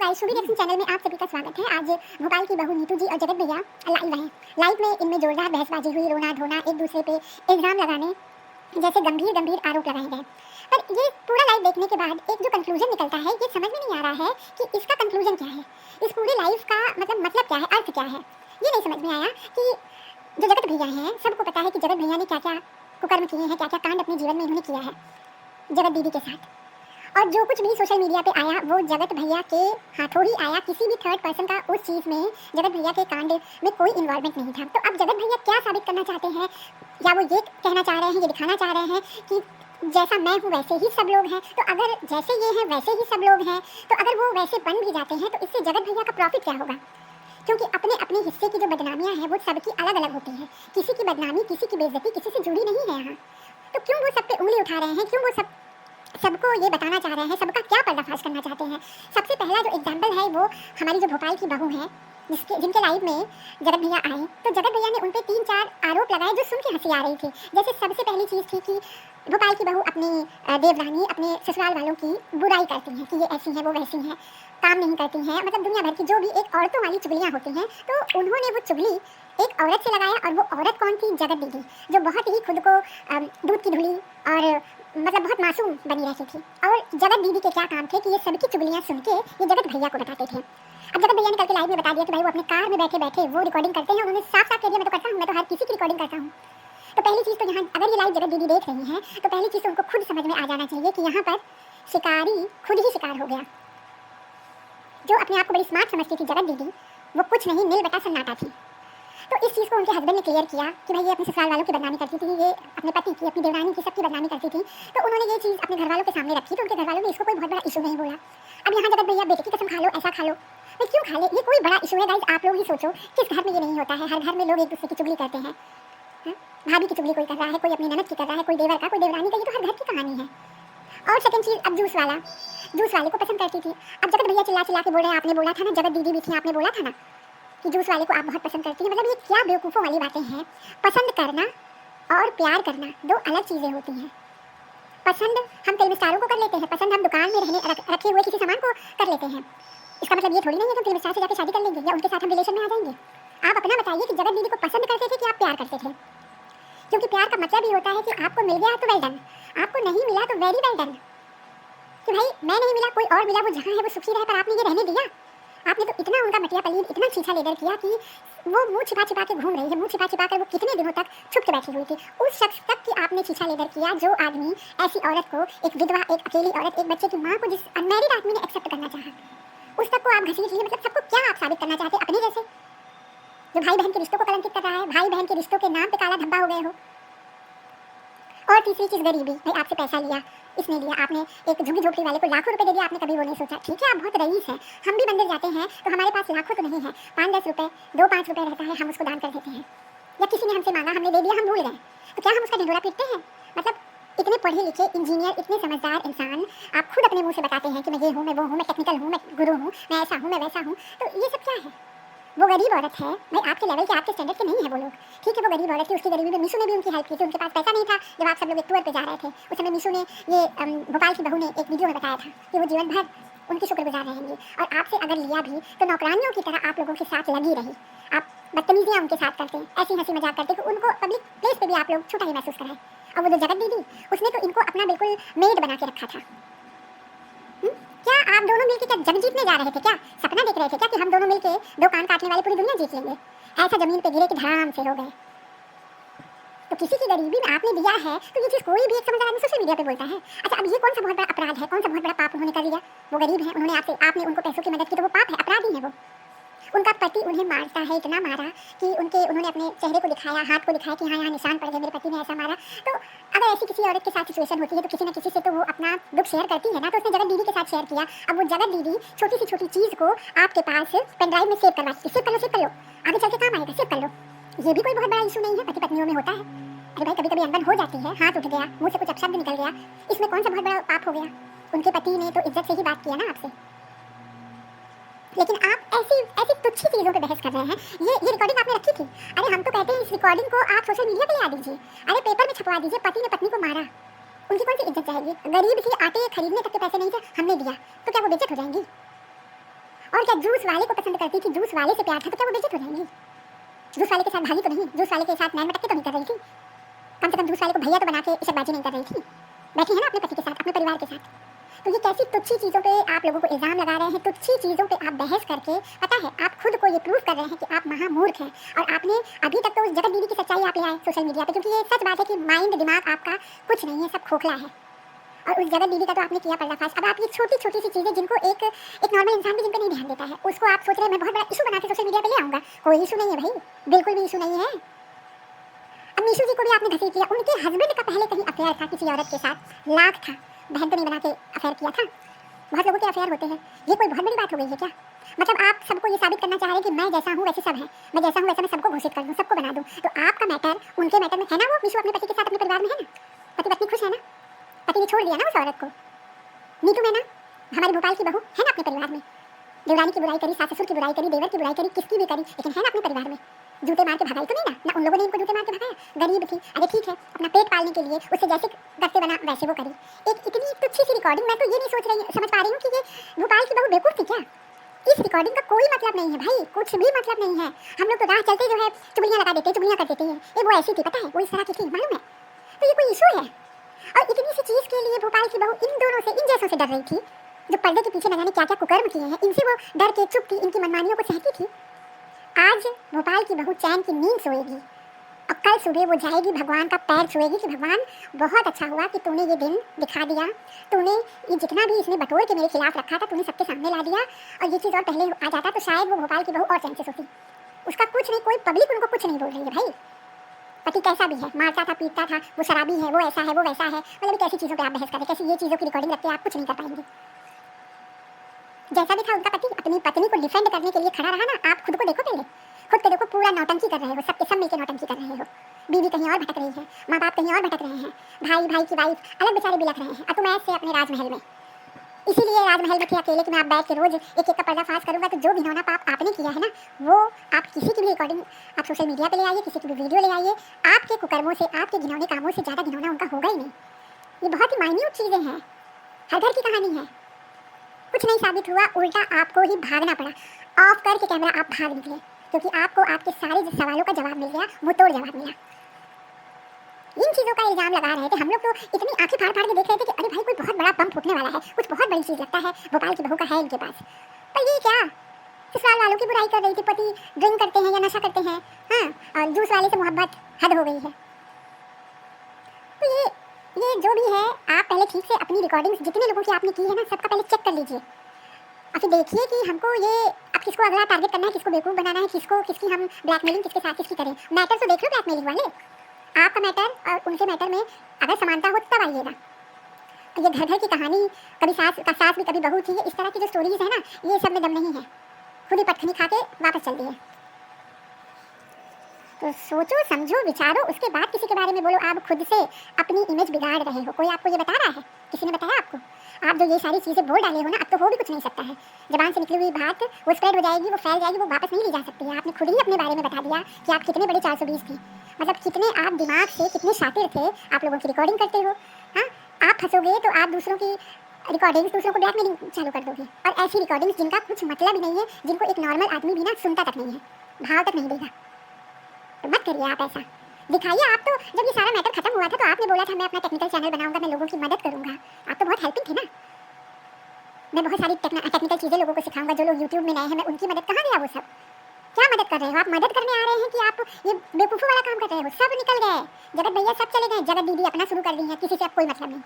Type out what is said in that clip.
Guys, Shubhi reaction channel में आप सभी का स्वागत है। आज भोपाल की बहू नीतू जी और जगत भैया लाइव हैं। लाइव में इनमें जोरदार बहसबाजी हुई, रोना धोना, एक दूसरे पे इल्जाम लगाने जैसे गंभीर गंभीर आरोप लगाए गए। पर ये पूरा लाइव देखने के बाद एक जो कंक्लूजन निकलता है, ये समझ में नहीं आ रहा है कि इसका कंक्लूजन क्या है, इस पूरे लाइव का मतलब क्या है, अर्थ क्या है। ये नहीं समझ में आया कि जो जगत भैया हैं, सबको पता है कि जगत भैया ने क्या क्या कुकर्म किए हैं, क्या क्या कांड अपने जीवन में इन्होंने किया है जगत दीदी के साथ। और जो कुछ भी सोशल मीडिया पे आया वो जगत भैया के हाथों ही आया, किसी भी थर्ड पर्सन का उस चीज़ में जगत भैया के कांड में कोई इन्वॉल्वमेंट नहीं था। तो अब जगत भैया क्या साबित करना चाहते हैं, या वो ये कहना चाह रहे हैं, ये दिखाना चाह रहे हैं कि जैसा मैं हूँ वैसे ही सब लोग हैं। तो अगर जैसे ये हैं वैसे ही सब लोग हैं, तो अगर वो वैसे बन भी जाते हैं तो इससे जगत भैया का प्रॉफिट क्या होगा? क्योंकि अपने अपने हिस्से की जो बदनामियाँ हैं वो सबकी अलग अलग होती है। किसी की बदनामी, किसी की बेइज्जती किसी से जुड़ी नहीं है यहाँ। तो क्यों वो सब पे उंगली उठा रहे हैं, क्यों वो सबको ये बताना चाह रहे हैं, सबका क्या पर्दाफाश करना चाहते हैं? सबसे पहला जो एग्जाम्पल है वो हमारी जो भोपाल की बहू है, जिनके लाइव में जगत भैया आए, तो जगत भैया ने उन पे 3-4 आरोप लगाए जो सुन के हंसी आ रही थी। जैसे सबसे पहली चीज़ थी कि भोपाल की बहू अपनी देवरानी अपने ससुराल वालों की बुराई करती हैं कि ये ऐसी हैं, वो वैसी हैं, काम नहीं करती हैं, मतलब दुनिया भर की जो भी एक औरतों वाली चुगलियाँ होती हैं। तो उन्होंने वो चुगली एक औरत से लगाया, और वो औरत कौन थी? जगत दीदी, जो बहुत ही खुद को दूध की धुली और मतलब बहुत मासूम बनी रहती थी। और जगत दीदी के क्या काम थे कि ये सबकी चुगलियाँ सुन के ये जगत भैया को बताते थे। अब जगत भैया ने कल के लाइव में बता दिया कि भाई वो अपने कार में बैठे बैठे वो रिकॉर्डिंग करते हैं। उन्होंने साफ साफ कह दिया, मैं तो करता हूँ, मैं तो हर किसी की रिकॉर्डिंग करता हूँ। तो पहली चीज़ तो यहाँ अगर ये लाइव जगत दीदी देख रही हैं तो पहली चीज़ तो उनको खुद समझ में आ जाना चाहिए कि यहाँ पर शिकारी खुद ही शिकार हो गया। जो अपने आप को बड़ी स्मार्ट समझती थी जगत दीदी, वो कुछ नहीं, नील बटा सन्नाटा थी। तो इस चीज़ को उनके हस्बैंड ने क्लियर किया कि भाई ये अपने ससुराल वालों की बदनामी करती थी, ये अपने पति की, अपनी देवरानी की, सबकी बदनामी करती थी। तो उन्होंने ये चीज़ अपने घर वालों के सामने रखी, तो उनके घर वालों ने इसको कोई बहुत बड़ा इशू नहीं बोला। अब यहाँ जगत भैया बेटे की कसम खा लो, ऐसा खा लो, भाई क्यों खा ले, ये कोई बड़ा इशू है? गाइस आप लोग ही सोचो, किस घर में ये नहीं होता है? हर घर में लोग एक दूसरे की चुगली करते हैं। भाभी की चुगली कोई कर रहा है, कोई अपनी ननद की कर रहा है, कोई देवर का, कोई देवरानी का, ये तो हर घर की कहानी है। और सेकंड चीज़, अब जूस वाले को पसंद करती थी। अब जगत भैया चिल्ला चिल्ला के बोल रहे हैं, आपने बोला था ना, जगत दीदी भी थी, आपने बोला था ना कि जूस वाले को आप बहुत पसंद करती हैं। मतलब ये क्या बेवकूफ़ों वाली बातें हैं? पसंद करना और प्यार करना दो अलग चीज़ें होती हैं। पसंद हम फिल्म स्टारों को कर लेते हैं, पसंद हम दुकान में रखे हुए किसी सामान को कर लेते हैं। इसका मतलब ये थोड़ी नहीं है कि हम फिल्म स्टार से जाकर शादी कर लेंगे या उनके साथ हम रिलेशन में आ जाएंगे। आप अपना बताइए कि जगत दीदी को पसंद करते थे कि आप प्यार करते थे? क्योंकि प्यार का मतलब ये होता है कि आपको मिल गया तो वेल डन, आपको नहीं मिला तो वेरी वेल डन। कि भाई मैं नहीं मिला, कोई और मिला, वो जहाँ है वो सुखी रहे, पर आपने ये रहने दिया। आपने तो इतना उनका मटिया पलीन, इतना छीछा लेदर किया कि वो मुंह छिपा छिपा के घूम रही है, मुंह छिपा छिपा कर वो कितने दिनों तक छुप के बैठी हुई थी। उस शख्स तक कि आपने छीछा लेदर किया, जो आदमी ऐसी औरत को, एक विधवा, एक अकेली औरत, एक बच्चे की माँ को जिस अनमैरिड आदमी ने एक्सेप्ट करना चाहा, उस तक को आप घसीट लिए। मतलब सबको क्या आप साबित करना चाहते? अपने जैसे जो भाई बहन के रिश्तों को कलंकित कर रहा है, भाई बहन के रिश्तों के नाम पे काला धब्बा हो गए हो। और तीसरी चीज़ गरीबी, भाई आपसे पैसा लिया, इसने लिया, आपने एक झुग्गी झोपड़ी वाले को लाखों रुपए दे दिया, आपने कभी वो नहीं सोचा। ठीक है, आप बहुत रईस हैं, हम भी मंदिर जाते हैं तो हमारे पास लाखों तो नहीं है, 5-10 रुपए, 2-5 रुपए रहता है, हम उसको दान कर देते हैं। या किसी ने हमसे मांगा, हमने दे दिया, हम भूल गए, तो क्या हम उसका ढिंढोरा पीटते हैं? मतलब इतने पढ़े लिखे इंजीनियर, इतने समझदार इंसान, आप खुद अपने मुँह से बताते हैं कि मैं ये हूँ, मैं वो हूँ, मैं टेक्निकल हूँ, मैं गुरु हूँ, मैं ऐसा हूँ, मैं वैसा हूँ। तो ये सब क्या है? वो गरीब औरत है भाई, आपके लेवल के, आपके स्टैंडर्ड के नहीं है वो लोग। ठीक है, वो गरीब औरत थी, उसकी गरीबी में मीशू ने भी उनकी हेल्प की थी। उनके पास पैसा नहीं था जब आप सब लोग एक टूर पे जा रहे थे, उस समय मीशू ने ये भोपाल की बहू ने एक वीडियो में बताया था कि वो जीवन भर उनकी शुक्रगुजार रहेंगी, और आपसे अगर लिया भी तो नौकरानियों की तरह आप लोगों के साथ लगी रही। आप बदतमीजियाँ उनके साथ करते, ऐसी हंसी मजाक करते कि उनको पब्लिक प्लेस पर भी आप लोग छोटा ही महसूस कराए। और वो जो जगत दीदी, उसने तो इनको अपना बिल्कुल मेड बना के रखा था। क्या आप दोनों मिलके क्या जग जीतने जा रहे थे? क्या सपना देख रहे थे क्या कि हम दोनों मिलके दो कान काटने वाले पूरी दुनिया जीत लेंगे? ऐसा जमीन पे गिरे कि धड़ाम से हो गए। तो किसी की गरीबी में आपने दिया है तो ये चीज़ कोई भी एक समझदार आदमी सोशल मीडिया पे बोलता है। अच्छा, अब ये कौन सा बहुत बड़ा अपराध है, कौन सा बहुत बड़ा पाप उन्होंने कर लिया? वो गरीब है, उन्होंने आपने उनको पैसों की मदद की, तो वो पाप है, अपराधी है वो। उनका पति उन्हें मारता है, इतना मारा कि उन्होंने अपने चेहरे को दिखाया, हाथ को दिखाया कि हाँ यहाँ निशान पड़ गए, मेरे पति ने ऐसा मारा। तो अगर ऐसी किसी औरत के साथ सिचुएशन होती है तो किसी न किसी से तो वो अपना दुख शेयर करती है ना। तो उसने जगत दीदी के साथ शेयर किया। अब वो जगत दीदी छोटी सी छोटी चीज़ को आपके पास पेन ड्राइव में सेव करवाती, सेव कर लो, आगे चल के काम आएगा, सेव कर लो। ये भी कोई बहुत बड़ा इशू नहीं है, पति पत्नियों में होता है। अरे भाई, कभी कभी अनबन हो जाती है, हाथ उठ गया, मुँह से कुछ अपशब्द निकल गया, इसमें कौन सा बहुत बड़ा पाप हो गया? उनके पति ने तो इज्जत से ही बात किया ना आपसे। लेकिन आप ऐसी ऐसी तुच्छी चीज़ों पे बहस कर रहे हैं। ये रिकॉर्डिंग आपने रखी थी। अरे हम तो कहते हैं इस रिकॉर्डिंग को आप सोशल मीडिया पे लगा दीजिए, अरे पेपर में छपवा दीजिए। पति ने पत्नी को मारा, उनकी कौन सी इज्जत जाएगी? गरीब थी, आटे खरीदने तक के पैसे नहीं थे, हमने दिया, तो क्या वो बेइज्जत हो जाएंगी? और क्या जूस वाले को पसंद करती थी, जूस वाले से प्यार था, तो क्या वो बेइज्जत हो जाएंगी? जूस वाले के साथ भागी तो नहीं, जूस वाले के साथ नैन मटक्के तो नहीं कर रही थी, कम से कम जूस वाले को भैया तो बना के इशकबाजी नहीं कर रही थी, बैठी है ना अपने पति के साथ, अपने परिवार के साथ। तो ये कैसी तुच्छी चीज़ों पे आप लोगों को इल्ज़ाम लगा रहे हैं, तुच्छी चीज़ों पे आप बहस करके, पता है आप खुद को ये प्रूव कर रहे हैं कि आप महामूर्ख हैं। और आपने अभी तक तो उस जगत दीदी की सच्चाई आप ले आए सोशल मीडिया पे, क्योंकि ये सच बात है कि माइंड दिमाग आपका कुछ नहीं है, सब खोखला है। और उस जगत दीदी का तो आपने किया पर्दाफाश। अब आप ये छोटी छोटी सी चीज़ें जिनको एक नॉर्मल इंसान भी जिन पर नहीं ध्यान देता है, उसको आप सोच रहे हैं मैं बहुत बड़ा इशू बना के सोशल मीडिया पे ले आऊँगा। कोई इशू नहीं है भाई, बिल्कुल भी इशू नहीं है। अब मीशू जी को भी आपने घसीट लिया, उनके हस्बैंड का पहले कहीं अफेयर था किसी औरत के साथ, लाख था, बहन तो नहीं बना के अफेयर किया था। बहुत लोगों के अफेयर होते हैं, ये कोई बहुत बड़ी बात हो गई है क्या? मतलब आप सबको ये साबित करना चाह रहे हैं कि मैं जैसा हूँ वैसे सब हैं, मैं जैसा हूँ वैसा मैं सबको घोषित कर दूँ, सबको बना दूँ। तो आपका मैटर उनके मैटर में है ना, वो मीशू अपने पति के साथ अपने परिवार में है ना, पति पत्नी खुश है ना, पति ने छोड़ दिया ना उस औरत को। नीतू है ना, हमारी भोपाल की बहू है ना अपने परिवार में, देवरानी की बुराई करी, सास ससुर की बुराई करी, देवर की बुराई करी, किसकी भी करी, लेकिन है ना अपने परिवार में। जूते मार के भगाई तो नहीं ना, ना उन लोगों ने इनको जूते मार के भगाया, गरीब थी, अरे ठीक है अपना पेट पालने के लिए उससे जैसे करते बना वैसे वो करी। एक इतनी तुच्छी सी रिकॉर्डिंग, मैं तो ये नहीं समझ पा रही हूँ कि ये भोपाल की बहू बेवकूफ़ थी क्या? इस रिकॉर्डिंग का कोई मतलब नहीं है भाई, कुछ भी मतलब नहीं है। हम लोग तो राह चलते जो है चुगलियाँ लगा देते हैं, चुगलियाँ कर देते हैं, ये वो ऐसी थी पता है, वो इस तरह की थी मालूम है। तो ये कोई इशू है? और इतनी सी चीज़ के लिए भोपाल की बहू इन दोनों से, इन जैसों से डर रही थी जो पर्दे के पीछे न जाने क्या क्या कुकर्म किए हैं, इनसे वो डर के चुप थी, इनकी मनमानियों को सहती थी। आज भोपाल की बहू चैन की नींद सोएगी और कल सुबह वो जाएगी भगवान का पैर छुएगी कि भगवान बहुत अच्छा हुआ कि तूने ये दिन दिखा दिया, तूने ये जितना भी इसने बटोर के मेरे खिलाफ रखा था तूने सबके सामने ला दिया। और ये चीज़ और पहले आ जाता तो शायद वो भोपाल की बहू और चैन से सोती। उसका कुछ नहीं, कोई पब्लिक उनको कुछ नहीं बोल रही है भाई। पति कैसा भी है, मारता था, पीटता था, वो शराबी है, वो ऐसा है, वो वैसा है, मतलब कैसी चीज़ों पर आप बहस करें, कैसी ये चीज़ों की रिकॉर्डिंग रखते आप कुछ नहीं कर पाएंगे। जैसा भी था उनका पति अपनी पत्नी को डिफेंड करने के लिए खड़ा रहा ना, आप खुद को देखो पहले, खुद को देखो, पूरा नौटंकी कर रहे हो, सबके सब मिलकर नौटंकी कर रहे हो। बीवी कहीं और भटक रही है, माँ बाप कहीं और भटक रहे हैं, भाई भाई की वाइफ अलग बेचारे बिलख रहे हैं, और तुम ऐसे अपने राजमहल में। इसीलिए राजमहल में थे अकेले कि मैं आप बैठ के रोज एक एक का पर्दाफाश करूंगा। तो जो घिनौना पाप आपने किया है ना, वो आप किसी की भी रिकॉर्डिंग आप सोशल मीडिया पे ले आइए, किसी की भी वीडियो ले आइए, आपके कुकर्मों से, आपके घिनौने कामों से ज़्यादा घिनौना उनका होगा ही नहीं। ये बहुत ही माइन्यूट चीज़ें हैं, हर घर की कहानी है। कुछ नहीं साबित हुआ, उल्टा आपको ही भागना पड़ा। ऑफ करके कैमरा आप भाग निकले, क्योंकि आपको आपके सारे सवालों का जवाब मिल गया, मुंहतोड़ जवाब मिला। इन चीज़ों का इल्ज़ाम लगा रहे थे, हम लोग तो इतनी आंखें फाड़ फाड़ के देख रहे थे कि अरे भाई कोई बहुत बड़ा बम फूटने वाला है, कुछ बहुत बड़ी चीज़ लगता है भोपाल की बहू का है इनके पास। पर ये क्या, ससुराल वालों की बुराई कर रही थी, पति ड्रिंक करते हैं या नशा करते हैं, हाँ, और जूस वाले से मोहब्बत हद हो गई है। तो ये जो भी है, आप पहले ठीक से अपनी रिकॉर्डिंग्स जितने लोगों की आपने की है ना, सबका पहले चेक कर लीजिए और फिर देखिए कि हमको ये अब किसको अगला टारगेट करना है, किसको बेवकूफ़ बनाना है, किसकी हम ब्लैकमेलिंग किसके साथ किसकी करें। मैटर तो देख लो ब्लैकमेलिंग वाले, आपका मैटर और उनके मैटर में अगर समानता हो तब आइएगा। तो ये घर घर की कहानी, कभी सास भी कभी बहू थी, इस तरह की जो स्टोरीज है ना, ये सब में दम नहीं है, खुद ही पटखनी खा के वापस चल दिए। तो सोचो समझो विचारो, उसके बाद किसी के बारे में बोलो। आप खुद से अपनी इमेज बिगाड़ रहे हो, कोई आपको ये बता रहा है, किसी ने बताया आपको? आप जो ये सारी चीज़ें बोल डाले हो ना, अब तो हो भी कुछ नहीं सकता है। ज़बान से निकली हुई बात वो स्प्रेड हो जाएगी, वो फैल जाएगी, वो वापस नहीं ली जा सकती है। आपने खुद ही अपने बारे में बता दिया कि आप कितने बड़े 420 थे, मतलब कितने आप दिमाग से कितने शातिर थे, आप लोगों की रिकॉर्डिंग करते हो। हाँ, आप फंसोगे तो आप दूसरों की रिकॉर्डिंग्स, दूसरों को ब्लैकमेलिंग चालू कर दोगे, और ऐसी रिकॉर्डिंग्स जिनका कुछ मतलब ही नहीं है, जिनको एक नॉर्मल आदमी भी ना सुनता तक नहीं है, भाव तक नहीं देगा। तो मत करिए आप ऐसा, दिखाइए। आप तो जब ये सारा मैटर खत्म हुआ था तो आपने बोला था मैं अपना टेक्निकल चैनल बनाऊंगा, मैं लोगों की मदद करूंगा। आप तो बहुत हेल्पिंग थे ना, मैं बहुत सारी टेक्निकल चीज़ें लोगों को सिखाऊंगा। जो लोग यूट्यूब में नए हैं, मैं उनकी मदद, कहाँ गया वो सब? क्या मदद कर रहे हो आप? मदद करने आ रहे हैं कि आप ये बेवकूफ़ों वाला काम कर रहे हो? सब निकल गए, जगत भैया सब चले गए, जगत दीदी अपना शुरू कर दी है, किसी से अब कोई मतलब नहीं।